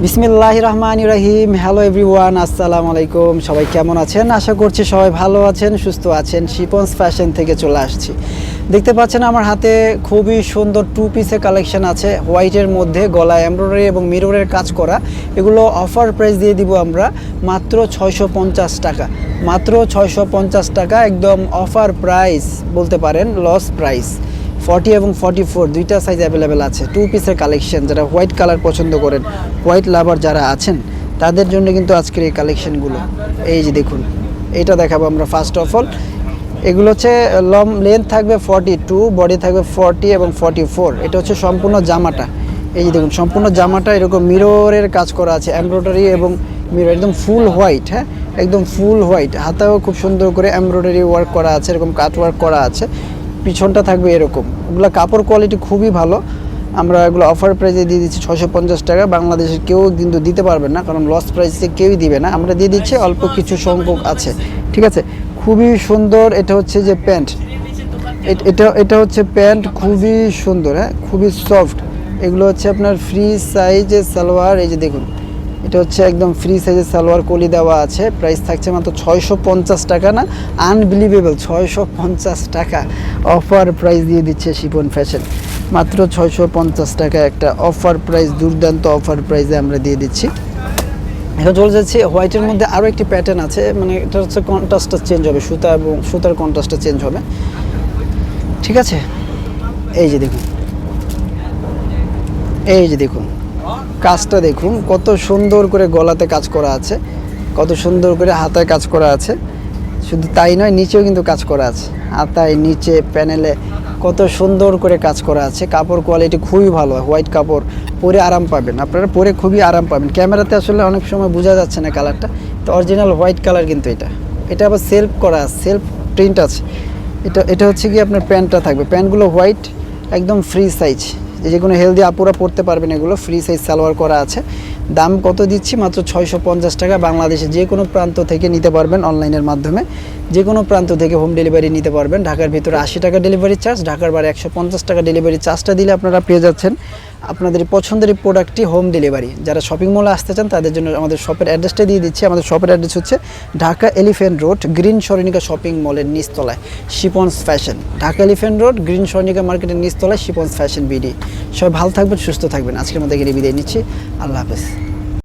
বিসমিল্লাহির রহমানির রহিম। Hello everyone, আসসালামু আলাইকুম। সবাই কেমন আছেন? আশা করছি সবাই ভালো আছেন, সুস্থ আছেন। শিপন্স ফ্যাশন থেকে চলে আসছি। দেখতে পাচ্ছেন আমার হাতে খুবই সুন্দর টু পিসের কালেকশন আছে, হোয়াইটের মধ্যে গলা এমব্রয়ডারি এবং মিররের কাজ করা। এগুলো অফার প্রাইস দিয়ে দিব আমরা মাত্র 650 টাকা। মাত্র 650 টাকা, একদম অফার প্রাইস বলতে পারেন, লস প্রাইস। 40 এবং 44 দুইটা সাইজ অ্যাভেলেবেল আছে। টু পিসের কালেকশন, যারা হোয়াইট কালার পছন্দ করেন, হোয়াইট লাভার যারা আছেন, তাদের জন্য কিন্তু আজকের এই কালেকশনগুলো। এই যে দেখুন, এটা দেখাবো আমরা ফার্স্ট অফ অল। এগুলো হচ্ছে লেন্থ থাকবে 42, বডি থাকবে 40 এবং 44। এটা হচ্ছে সম্পূর্ণ জামাটা। এই যে দেখুন, সম্পূর্ণ জামাটা এরকম মিররের কাজ করা আছে, এমব্রয়ডারি এবং মিরর, একদম ফুল হোয়াইট। হ্যাঁ, একদম ফুল হোয়াইট। হাতেও খুব সুন্দর করে এমব্রয়ডারি ওয়ার্ক করা আছে, এরকম কাট ওয়ার্ক করা আছে। পিছনটা থাকবে এরকম। ওগুলো কাপড় কোয়ালিটি খুবই ভালো। আমরা এগুলো অফার প্রাইসে দিয়ে দিচ্ছি 650 টাকা। বাংলাদেশের কেউ কিন্তু দিতে পারবেন না, কারণ লস প্রাইসে কেউই দিবে না। আমরা দিয়ে দিচ্ছি, অল্প কিছু সংখ্যক আছে, ঠিক আছে। খুবই সুন্দর। এটা হচ্ছে যে প্যান্ট, এটা হচ্ছে প্যান্ট, খুবই সুন্দর। হ্যাঁ, খুবই সফট। এগুলো হচ্ছে আপনার ফ্রি সাইজের সালোয়ার। এই যে দেখুন, এটা হচ্ছে একদম ফ্রি সাইজের সালোয়ার, কলি দেওয়া আছে। প্রাইস থাকছে মাত্র 650 টাকা। না, আনবিলিভেবল, 650 টাকা অফার প্রাইস দিয়ে দিচ্ছে শিপন ফ্যাশন। মাত্র 650 টাকা একটা অফার প্রাইস, দুর্দান্ত অফার প্রাইসে আমরা দিয়ে দিচ্ছি। এখন চলে যাচ্ছে হোয়াইটের মধ্যে আরও একটি প্যাটার্ন আছে, মানে এটা হচ্ছে কন্ট্রাস্টটা চেঞ্জ হবে, সুতা এবং সুতার কন্ট্রাস্টটা চেঞ্জ হবে, ঠিক আছে। এই যে দেখুন, এই যে দেখুন, কাজটা দেখুন কত সুন্দর করে গলাতে কাজ করা আছে, কত সুন্দর করে হাতায় কাজ করা আছে। শুধু তাই নয়, নিচেও কিন্তু কাজ করা আছে, হাতায়, নিচে, প্যানেলে কত সুন্দর করে কাজ করা আছে। কাপড় কোয়ালিটি খুবই ভালো, হোয়াইট কাপড়, পরে আরাম পাবেন আপনারা, পরে খুবই আরাম পাবেন। ক্যামেরাতে আসলে অনেক সময় বোঝা যাচ্ছে না কালারটা, তো অরিজিনাল হোয়াইট কালার কিন্তু এটা আবার সেলফ করা, সেলফ প্রিন্ট আছে। এটা হচ্ছে কি আপনার প্যান্টটা থাকবে, প্যান্টগুলো হোয়াইট, একদম ফ্রি সাইজ, যে কোনো হেলদি আপুরা পড়তে পারবেন। এগুলো ফ্রি সাইজ সালোয়ার করা আছে। দাম কত দিচ্ছি? মাত্র 650 টাকা। বাংলাদেশে যে কোনো প্রান্ত থেকে নিতে পারবেন, অনলাইনের মাধ্যমে যে কোনো প্রান্ত থেকে হোম ডেলিভারি নিতে পারবেন। ঢাকার ভিতরে 80 টাকা ডেলিভারি চার্জ, ঢাকার বাইরে 150 টাকা ডেলিভারি চার্জটা দিলে আপনারা পেয়ে যাচ্ছেন আপনাদের পছন্দের প্রোডাক্টটি হোম ডেলিভারি। যারা শপিং মলে আসতে চান তাদের জন্য আমাদের শপের অ্যাড্রেসটা দিয়ে দিচ্ছি। আমাদের শপের অ্যাড্রেস হচ্ছে Dhaka elephant road, green Saranika shopping মলের নিচতলায় Shipon's fashion. Dhaka elephant road, green Saranika মার্কেটের নিচতলায় শিপন্স ফ্যাশন বিডি। সবাই ভালো থাকবেন, সুস্থ থাকবেন। আজকের মধ্যে গিয়ে বিদায় নিচ্ছি। আল্লাহ হাফেজ।